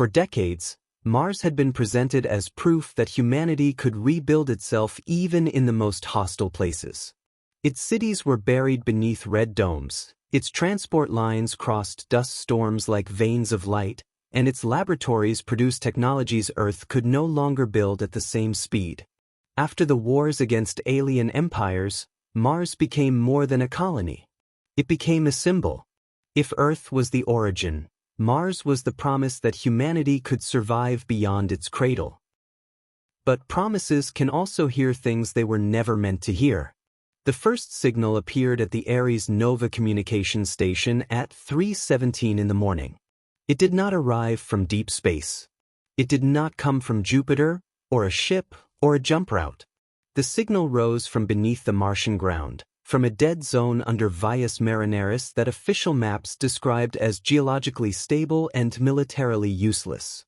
For decades, Mars had been presented as proof that humanity could rebuild itself even in the most hostile places. Its cities were buried beneath red domes, its transport lines crossed dust storms like veins of light, and its laboratories produced technologies Earth could no longer build at the same speed. After the wars against alien empires, Mars became more than a colony. It became a symbol. If Earth was the origin, Mars was the promise that humanity could survive beyond its cradle. But promises can also hear things they were never meant to hear. The first signal appeared at the Ares Nova communication station at 3:17 in the morning. It did not arrive from deep space. It did not come from Jupiter, or a ship, or a jump route. The signal rose from beneath the Martian ground, from a dead zone under Vias Marineris that official maps described as geologically stable and militarily useless.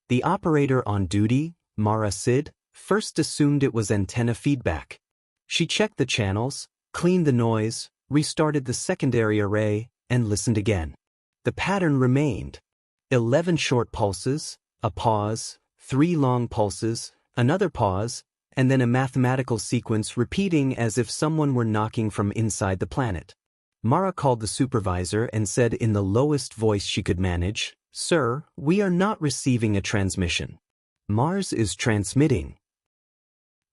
The operator on duty, Mara Sid, first assumed it was antenna feedback. She checked the channels, cleaned the noise, restarted the secondary array, and listened again. The pattern remained. 11 short pulses, a pause, 3 long pulses, another pause, and then a mathematical sequence repeating as if someone were knocking from inside the planet. Mara called the supervisor and said in the lowest voice she could manage, "Sir, we are not receiving a transmission. Mars is transmitting."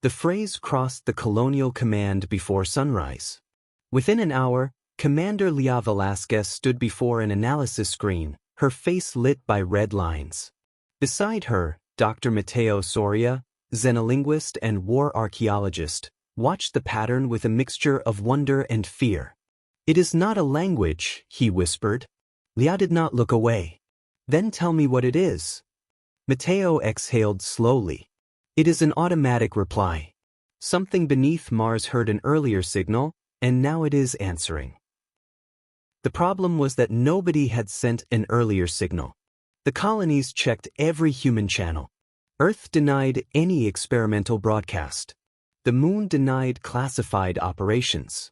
The phrase crossed the colonial command before sunrise. Within an hour, Commander Leah Velasquez stood before an analysis screen, her face lit by red lines. Beside her, Dr. Mateo Soria, xenolinguist and war archaeologist, watched the pattern with a mixture of wonder and fear. "It is not a language," he whispered. Leah did not look away. "Then tell me what it is." Mateo exhaled slowly. "It is an automatic reply. Something beneath Mars heard an earlier signal, and now it is answering." The problem was that nobody had sent an earlier signal. The colonies checked every human channel. Earth denied any experimental broadcast. The Moon denied classified operations.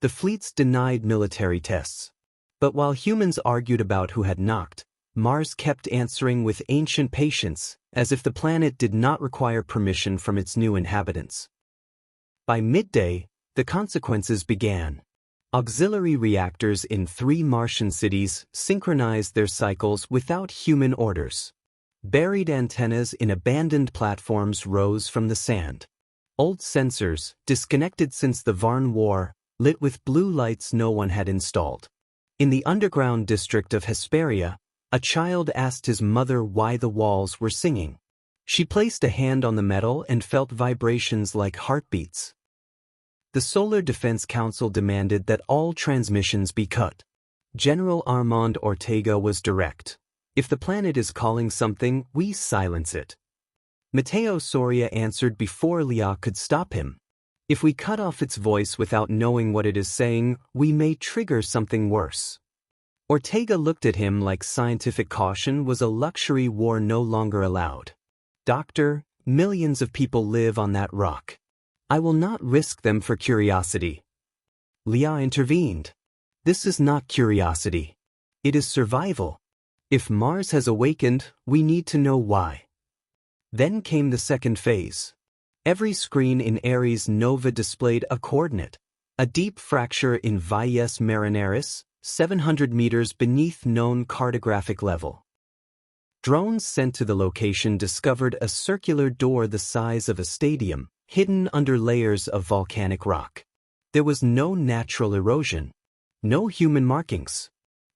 The fleets denied military tests. But while humans argued about who had knocked, Mars kept answering with ancient patience, as if the planet did not require permission from its new inhabitants. By midday, the consequences began. Auxiliary reactors in 3 Martian cities synchronized their cycles without human orders. Buried antennas in abandoned platforms rose from the sand. Old sensors, disconnected since the Varn War, lit with blue lights no one had installed. In the underground district of Hesperia, a child asked his mother why the walls were singing. She placed a hand on the metal and felt vibrations like heartbeats. The Solar Defense Council demanded that all transmissions be cut. General Armand Ortega was direct. "If the planet is calling something, we silence it." Mateo Soria answered before Leah could stop him. "If we cut off its voice without knowing what it is saying, we may trigger something worse." Ortega looked at him like scientific caution was a luxury war no longer allowed. "Doctor, millions of people live on that rock. I will not risk them for curiosity." Leah intervened. "This is not curiosity. It is survival. If Mars has awakened, we need to know why." Then came the second phase. Every screen in Ares Nova displayed a coordinate, a deep fracture in Vias Marineris, 700 meters beneath known cartographic level. Drones sent to the location discovered a circular door the size of a stadium, hidden under layers of volcanic rock. There was no natural erosion, no human markings.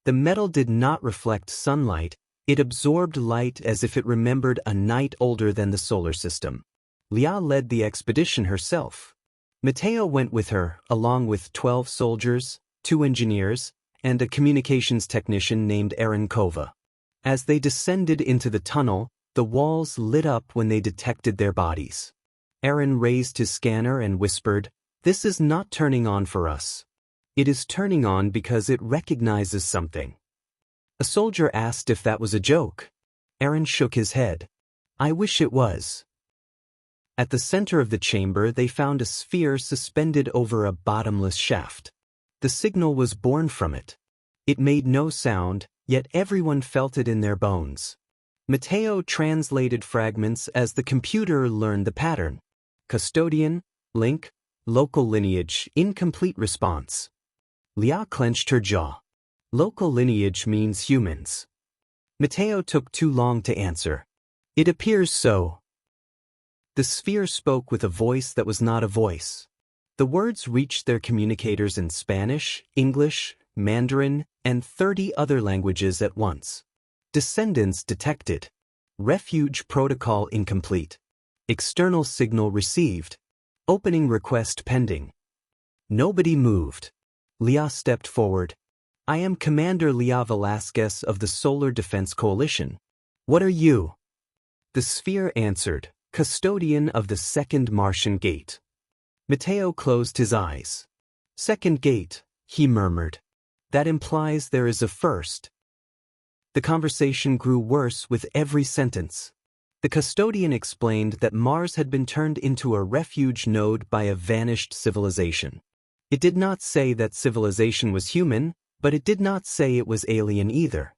The metal did not reflect sunlight, it absorbed light as if it remembered a night older than the solar system. Leah led the expedition herself. Mateo went with her, along with 12 soldiers, 2 engineers, and a communications technician named Aaron Kova. As they descended into the tunnel, the walls lit up when they detected their bodies. Aaron raised his scanner and whispered, "This is not turning on for us. It is turning on because it recognizes something." A soldier asked if that was a joke. Aaron shook his head. "I wish it was." At the center of the chamber they found a sphere suspended over a bottomless shaft. The signal was born from it. It made no sound, yet everyone felt it in their bones. Mateo translated fragments as the computer learned the pattern. Custodian, link, local lineage, incomplete response. Lia clenched her jaw. Local lineage means humans. Mateo took too long to answer. It appears so. The sphere spoke with a voice that was not a voice. The words reached their communicators in Spanish, English, Mandarin, and 30 other languages at once. Descendants detected. Refuge protocol incomplete. External signal received. Opening request pending. Nobody moved. Lia stepped forward. I am Commander Lia Velasquez of the Solar Defense Coalition. What are you? The sphere answered, Custodian of the Second Martian Gate. Mateo closed his eyes. Second gate, he murmured. That implies there is a first. The conversation grew worse with every sentence. The custodian explained that Mars had been turned into a refuge node by a vanished civilization. It did not say that civilization was human, but it did not say it was alien either.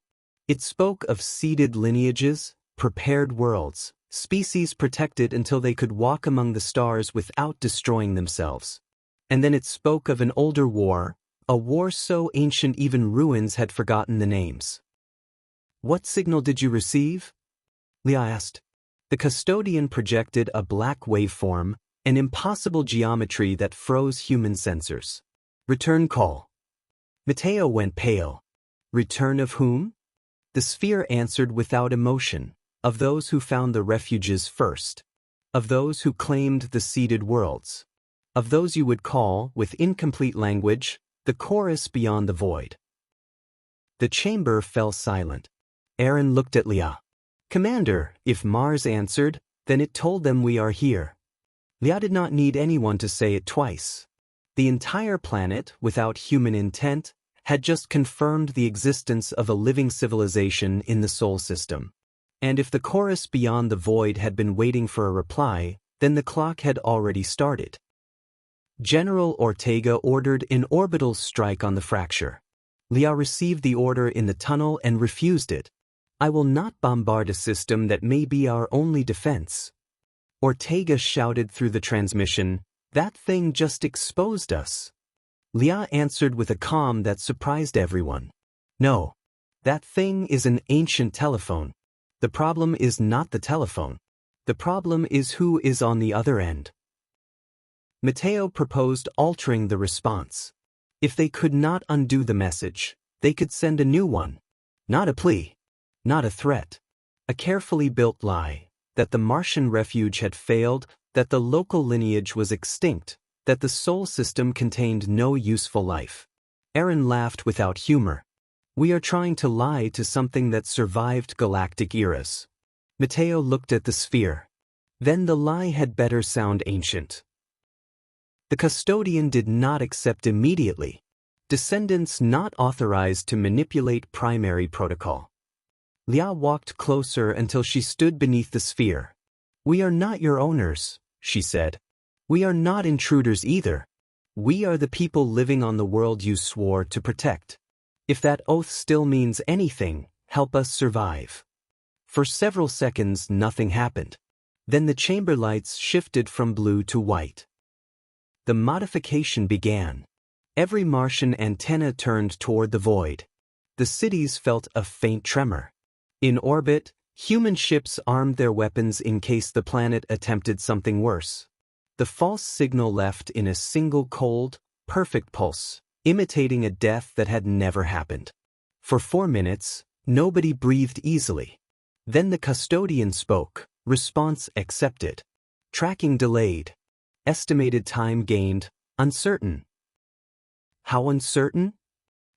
It spoke of seeded lineages, prepared worlds, species protected until they could walk among the stars without destroying themselves. And then it spoke of an older war, a war so ancient even ruins had forgotten the names. What signal did you receive? Lia asked. The custodian projected a black waveform, an impossible geometry that froze human sensors. Return call. Mateo went pale. Return of whom? The sphere answered without emotion. Of those who found the refuges first. Of those who claimed the seeded worlds. Of those you would call, with incomplete language, the chorus beyond the void. The chamber fell silent. Aaron looked at Lia. Commander, if Mars answered, then it told them we are here. Lia did not need anyone to say it twice. The entire planet, without human intent, had just confirmed the existence of a living civilization in the Sol system. And if the chorus beyond the void had been waiting for a reply, then the clock had already started. General Ortega ordered an orbital strike on the fracture. Lia received the order in the tunnel and refused it. I will not bombard a system that may be our only defense. Ortega shouted through the transmission, that thing just exposed us. Lia answered with a calm that surprised everyone. No. That thing is an ancient telephone. The problem is not the telephone. The problem is who is on the other end. Mateo proposed altering the response. If they could not undo the message, they could send a new one. Not a plea. Not a threat. A carefully built lie. That the Martian refuge had failed, that the local lineage was extinct, that the Sol system contained no useful life. Aaron laughed without humor. We are trying to lie to something that survived galactic eras. Mateo looked at the sphere. Then the lie had better sound ancient. The custodian did not accept immediately. Descendants not authorized to manipulate primary protocol. Lia walked closer until she stood beneath the sphere. We are not your owners, she said. We are not intruders either. We are the people living on the world you swore to protect. If that oath still means anything, help us survive. For several seconds nothing happened. Then the chamber lights shifted from blue to white. The modification began. Every Martian antenna turned toward the void. The cities felt a faint tremor. In orbit, human ships armed their weapons in case the planet attempted something worse. The false signal left in a single cold, perfect pulse, imitating a death that had never happened. For 4 minutes, nobody breathed easily. Then the custodian spoke. Response accepted. Tracking delayed. Estimated time gained, uncertain. How uncertain?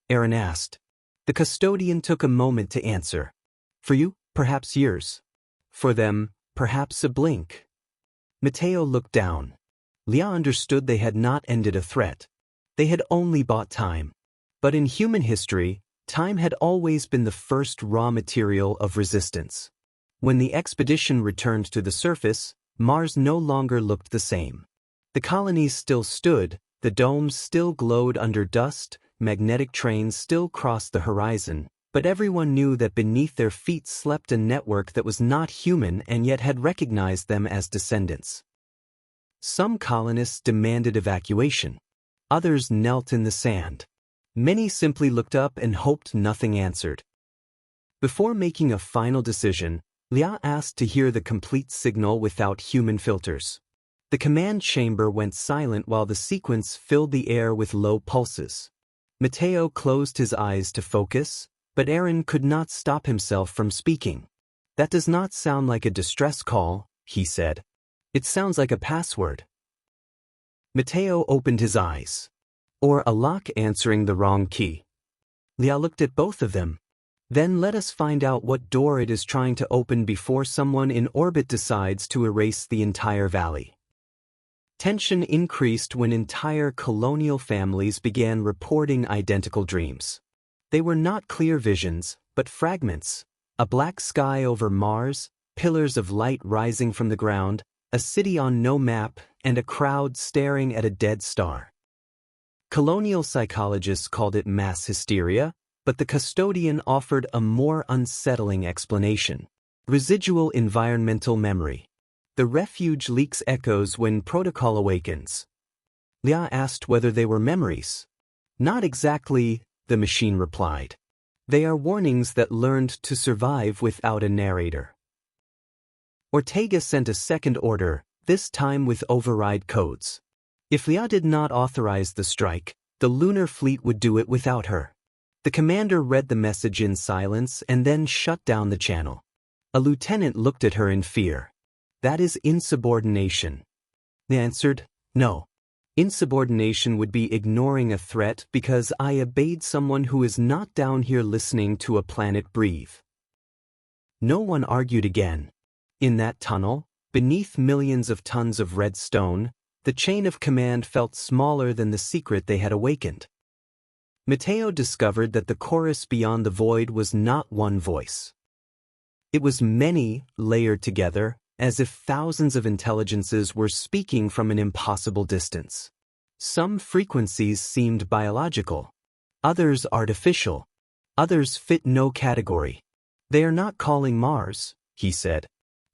Aaron asked. The custodian took a moment to answer. For you, perhaps years. For them, perhaps a blink. Mateo looked down. Lia understood they had not ended a threat. They had only bought time. But in human history, time had always been the first raw material of resistance. When the expedition returned to the surface, Mars no longer looked the same. The colonies still stood, the domes still glowed under dust, magnetic trains still crossed the horizon, But everyone knew that beneath their feet slept a network that was not human and yet had recognized them as descendants. Some colonists demanded evacuation. Others knelt in the sand. Many simply looked up and hoped nothing answered. Before making a final decision, Lia asked to hear the complete signal without human filters. The command chamber went silent while the sequence filled the air with low pulses. Mateo closed his eyes to focus, but Aaron could not stop himself from speaking. "That does not sound like a distress call," he said. "It sounds like a password." Mateo opened his eyes. Or a lock answering the wrong key. Lia looked at both of them. "Then let us find out what door it is trying to open before someone in orbit decides to erase the entire valley." Tension increased when entire colonial families began reporting identical dreams. They were not clear visions, but fragments. A black sky over Mars, pillars of light rising from the ground, a city on no map, and a crowd staring at a dead star. Colonial psychologists called it mass hysteria, but the custodian offered a more unsettling explanation. Residual environmental memory. The refuge leaks echoes when protocol awakens. Lia asked whether they were memories. "Not exactly," the machine replied. "They are warnings that learned to survive without a narrator." Ortega sent a second order, this time with override codes. If Lia did not authorize the strike, the lunar fleet would do it without her. The commander read the message in silence and then shut down the channel. A lieutenant looked at her in fear. "That is insubordination." They answered, "No. Insubordination would be ignoring a threat because I obeyed someone who is not down here listening to a planet breathe." No one argued again. In that tunnel, beneath millions of tons of red stone, the chain of command felt smaller than the secret they had awakened. Mateo discovered that the chorus beyond the void was not one voice. It was many, layered together, as if thousands of intelligences were speaking from an impossible distance. Some frequencies seemed biological, others artificial, others fit no category. "They are not calling Mars," he said.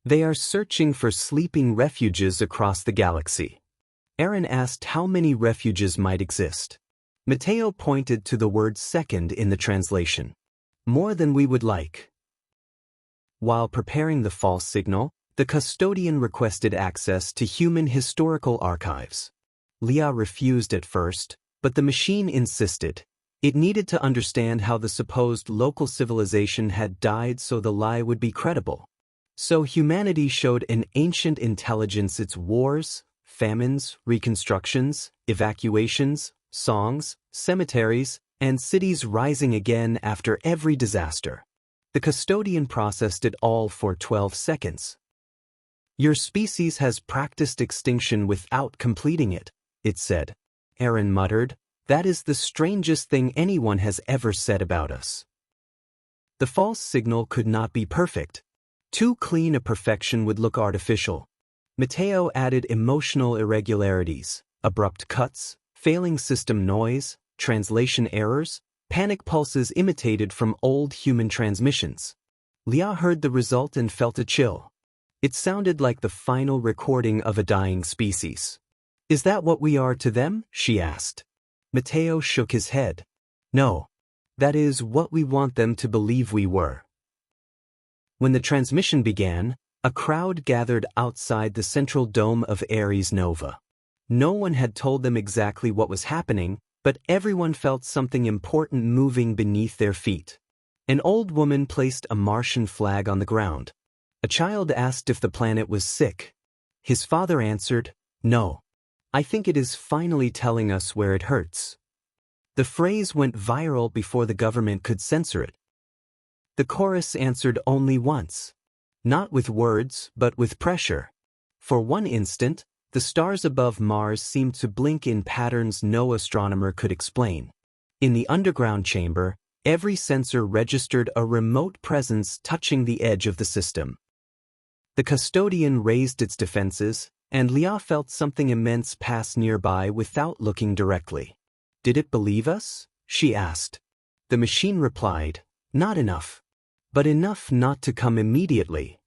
"They are searching for sleeping refuges across the galaxy." Aaron asked how many refuges might exist. Mateo pointed to the word second in the translation. "More than we would like." While preparing the false signal, the custodian requested access to human historical archives. Lia refused at first, but the machine insisted. It needed to understand how the supposed local civilization had died so the lie would be credible. So humanity showed an ancient intelligence its wars, famines, reconstructions, evacuations, songs, cemeteries, and cities rising again after every disaster. The custodian processed it all for 12 seconds. "Your species has practiced extinction without completing it," it said. Aaron muttered, "That is the strangest thing anyone has ever said about us." The false signal could not be perfect. Too clean a perfection would look artificial. Mateo added emotional irregularities, abrupt cuts, failing system noise, translation errors, panic pulses imitated from old human transmissions. Lia heard the result and felt a chill. It sounded like the final recording of a dying species. "Is that what we are to them?" she asked. Mateo shook his head. "No. That is what we want them to believe we were." When the transmission began, a crowd gathered outside the central dome of Ares Nova. No one had told them exactly what was happening, but everyone felt something important moving beneath their feet. An old woman placed a Martian flag on the ground. A child asked if the planet was sick. His father answered, "No. I think it is finally telling us where it hurts." The phrase went viral before the government could censor it. The chorus answered only once. Not with words, but with pressure. For one instant, the stars above Mars seemed to blink in patterns no astronomer could explain. In the underground chamber, every sensor registered a remote presence touching the edge of the system. The custodian raised its defenses, and Lia felt something immense pass nearby without looking directly. "Did it believe us?" she asked. The machine replied, Not enough. But enough not to come immediately.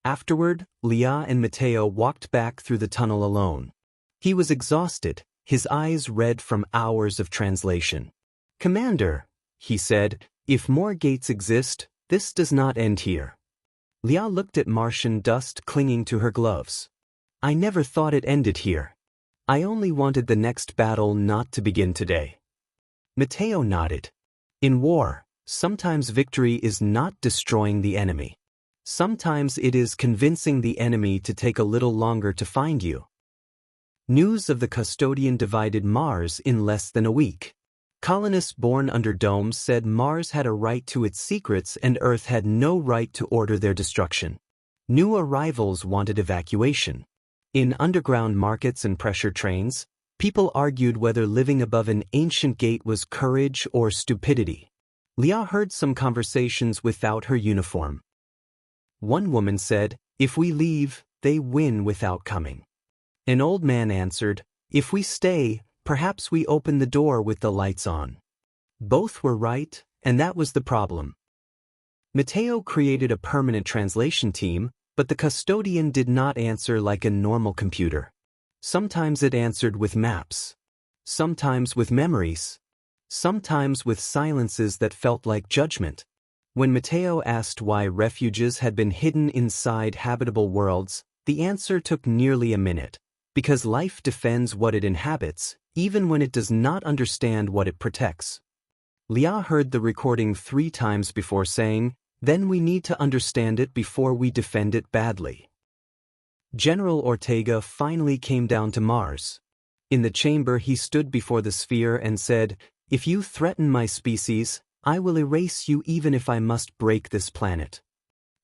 Afterward, Leah and Matteo walked back through the tunnel alone. He was exhausted, his eyes red from hours of translation. "Commander," he said, "if more gates exist, this does not end here." Leah looked at Martian dust clinging to her gloves. "I never thought it ended here. I only wanted the next battle not to begin today." Matteo nodded. In war, sometimes victory is not destroying the enemy. Sometimes it is convincing the enemy to take a little longer to find you. News of the custodian divided Mars in less than a week. Colonists born under domes said Mars had a right to its secrets and Earth had no right to order their destruction. New arrivals wanted evacuation. In underground markets and pressure trains, people argued whether living above an ancient gate was courage or stupidity. Leah heard some conversations without her uniform. One woman said, "If we leave, they win without coming." An old man answered, "If we stay, perhaps we open the door with the lights on." Both were right, and that was the problem. Matteo created a permanent translation team, but the custodian did not answer like a normal computer. Sometimes it answered with maps. Sometimes with memories. Sometimes with silences that felt like judgment. When Matteo asked why refuges had been hidden inside habitable worlds, the answer took nearly a minute. Because life defends what it inhabits, even when it does not understand what it protects. Leah heard the recording 3 times before saying, "Then we need to understand it before we defend it badly." General Ortega finally came down to Mars. In the chamber he stood before the sphere and said, "If you threaten my species, I will erase you even if I must break this planet."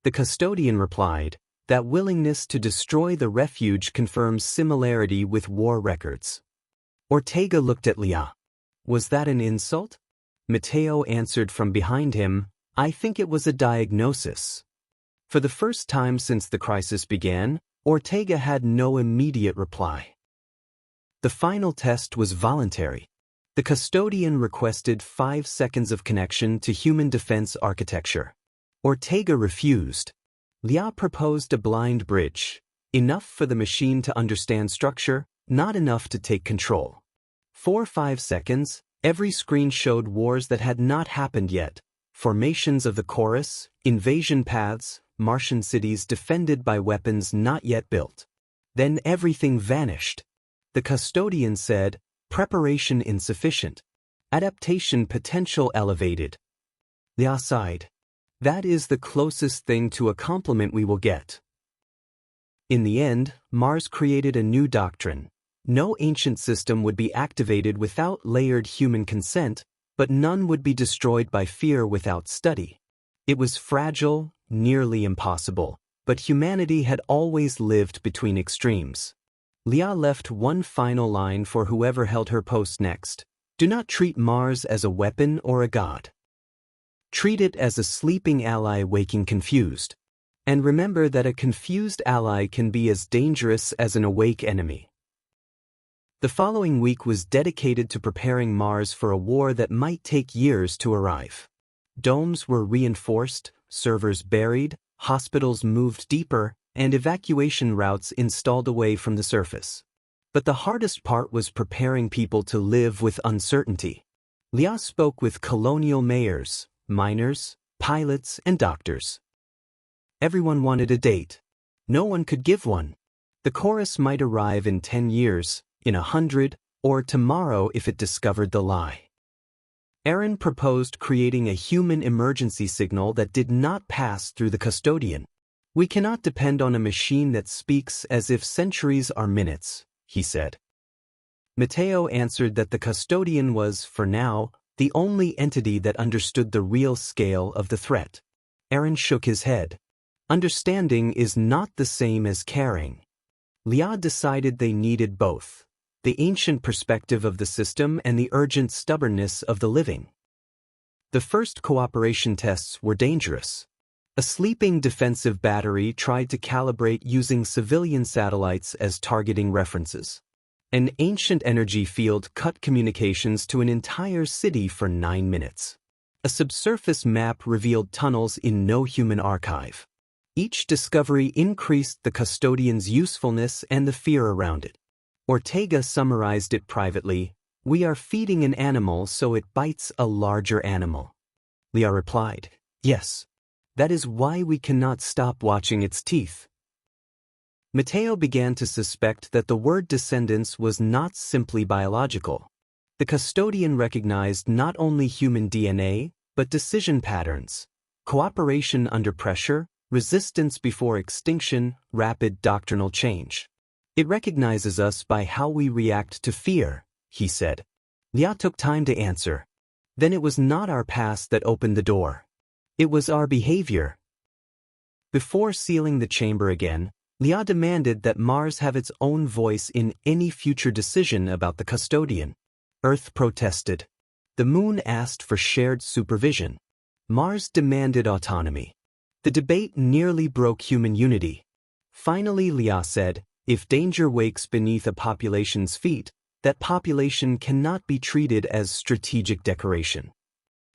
The custodian replied, "That willingness to destroy the refuge confirms similarity with war records." Ortega looked at Leah. Was that an insult? Matteo answered from behind him, "I think it was a diagnosis." For the first time since the crisis began, Ortega had no immediate reply. The final test was voluntary. The custodian requested 5 seconds of connection to human defense architecture. Ortega refused. Leah proposed a blind bridge, enough for the machine to understand structure, not enough to take control. For 5 seconds, every screen showed wars that had not happened yet, formations of the chorus, invasion paths, Martian cities defended by weapons not yet built. Then everything vanished. The custodian said, "Preparation insufficient. Adaptation potential elevated." Leah sighed. That is the closest thing to a compliment we will get. In the end, Mars created a new doctrine. No ancient system would be activated without layered human consent, but none would be destroyed by fear without study. It was fragile, nearly impossible, but humanity had always lived between extremes. Leah left one final line for whoever held her post next. Do not treat Mars as a weapon or a god. Treat it as a sleeping ally waking confused. And remember that a confused ally can be as dangerous as an awake enemy. The following week was dedicated to preparing Mars for a war that might take years to arrive. Domes were reinforced, servers buried, hospitals moved deeper, and evacuation routes installed away from the surface. But the hardest part was preparing people to live with uncertainty. Leah spoke with colonial mayors, miners, pilots, and doctors. Everyone wanted a date. No one could give one. The chorus might arrive in 10 years, in 100, or tomorrow if it discovered the lie. Aaron proposed creating a human emergency signal that did not pass through the custodian. We cannot depend on a machine that speaks as if centuries are minutes, he said. Matteo answered that the custodian was, for now, the only entity that understood the real scale of the threat. Aaron shook his head. Understanding is not the same as caring. Leah decided they needed both, the ancient perspective of the system and the urgent stubbornness of the living. The first cooperation tests were dangerous. A sleeping defensive battery tried to calibrate using civilian satellites as targeting references. An ancient energy field cut communications to an entire city for 9 minutes. A subsurface map revealed tunnels in no human archive. Each discovery increased the custodian's usefulness and the fear around it. Ortega summarized it privately, "We are feeding an animal so it bites a larger animal." Leah replied, "Yes. That is why we cannot stop watching its teeth." Mateo began to suspect that the word descendants was not simply biological. The custodian recognized not only human DNA, but decision patterns, cooperation under pressure, resistance before extinction, rapid doctrinal change. "It recognizes us by how we react to fear," he said. Leah took time to answer. "Then it was not our past that opened the door. It was our behavior." Before sealing the chamber again, Leah demanded that Mars have its own voice in any future decision about the custodian. Earth protested. The Moon asked for shared supervision. Mars demanded autonomy. The debate nearly broke human unity. Finally, Leah said, "If danger wakes beneath a population's feet, that population cannot be treated as strategic decoration."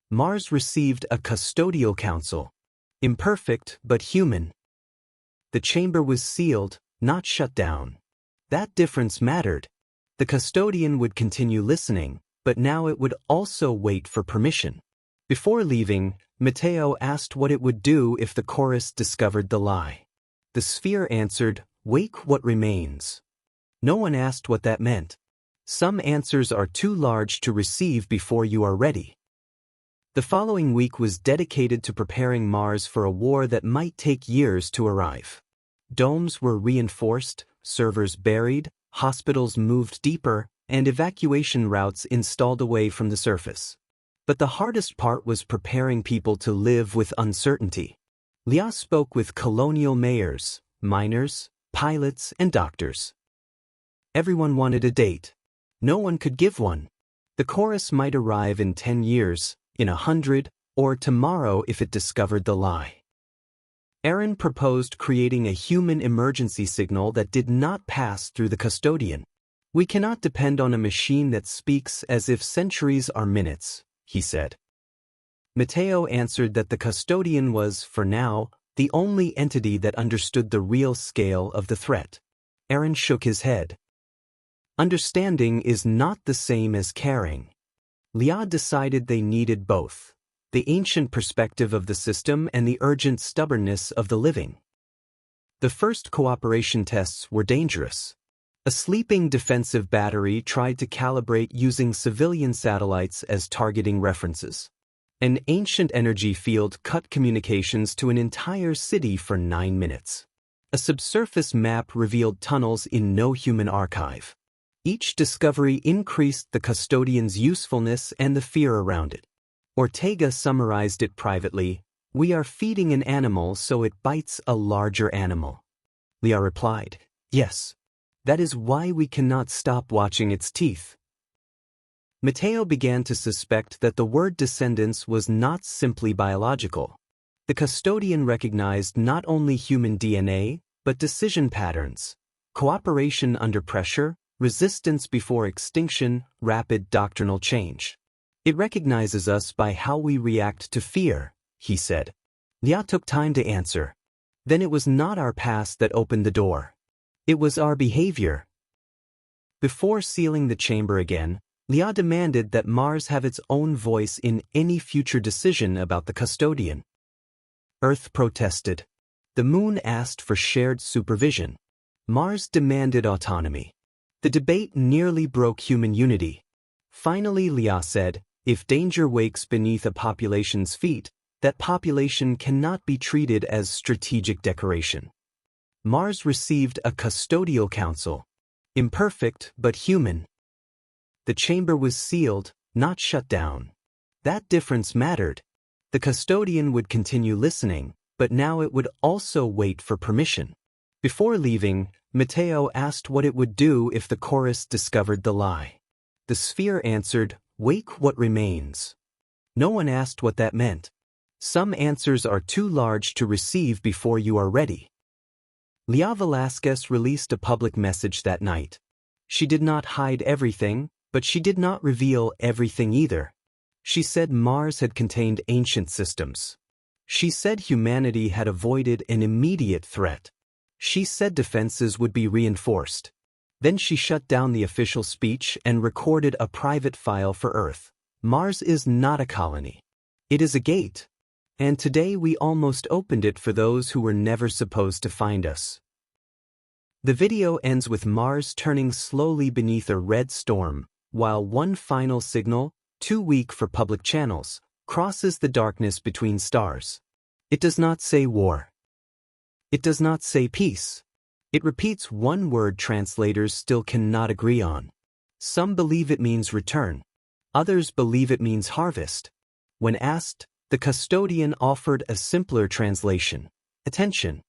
Mars received a custodial council. Imperfect but human. The chamber was sealed, not shut down. That difference mattered. The custodian would continue listening, but now it would also wait for permission. Before leaving, Mateo asked what it would do if the chorus discovered the lie. The sphere answered, "Wake what remains." No one asked what that meant. Some answers are too large to receive before you are ready. The following week was dedicated to preparing Mars for a war that might take years to arrive. Domes were reinforced, servers buried, hospitals moved deeper, and evacuation routes installed away from the surface. But the hardest part was preparing people to live with uncertainty. Leah spoke with colonial mayors, miners, pilots, and doctors. Everyone wanted a date. No one could give one. The chorus might arrive in 10 years, in 100, or tomorrow if it discovered the lie. Aaron proposed creating a human emergency signal that did not pass through the custodian. "We cannot depend on a machine that speaks as if centuries are minutes," he said. Mateo answered that the custodian was, for now, the only entity that understood the real scale of the threat. Aaron shook his head. Understanding is not the same as caring. Leah decided they needed both, the ancient perspective of the system and the urgent stubbornness of the living. The first cooperation tests were dangerous. A sleeping defensive battery tried to calibrate using civilian satellites as targeting references. An ancient energy field cut communications to an entire city for 9 minutes. A subsurface map revealed tunnels in no human archive. Each discovery increased the custodian's usefulness and the fear around it. Ortega summarized it privately, "We are feeding an animal so it bites a larger animal." Leah replied, "Yes. That is why we cannot stop watching its teeth." Mateo began to suspect that the word descendants was not simply biological. The custodian recognized not only human DNA, but decision patterns, cooperation under pressure, resistance before extinction, rapid doctrinal change. "It recognizes us by how we react to fear," he said. Leah took time to answer. "Then it was not our past that opened the door. It was our behavior." Before sealing the chamber again, Leah demanded that Mars have its own voice in any future decision about the custodian. Earth protested. The Moon asked for shared supervision. Mars demanded autonomy. The debate nearly broke human unity. Finally, Leah said, "If danger wakes beneath a population's feet, that population cannot be treated as strategic decoration." Mars received a custodial council. Imperfect but human. The chamber was sealed, not shut down. That difference mattered. The custodian would continue listening, but now it would also wait for permission. Before leaving, Mateo asked what it would do if the chorus discovered the lie. The sphere answered, "Wake what remains." No one asked what that meant. Some answers are too large to receive before you are ready. Leah Velasquez released a public message that night. She did not hide everything, but she did not reveal everything either. She said Mars had contained ancient systems. She said humanity had avoided an immediate threat. She said defenses would be reinforced. Then she shut down the official speech and recorded a private file for Earth. Mars is not a colony. It is a gate. And today we almost opened it for those who were never supposed to find us. The video ends with Mars turning slowly beneath a red storm, while one final signal, too weak for public channels, crosses the darkness between stars. It does not say war. It does not say peace. It repeats one word translators still cannot agree on. Some believe it means return. Others believe it means harvest. When asked, the custodian offered a simpler translation: attention.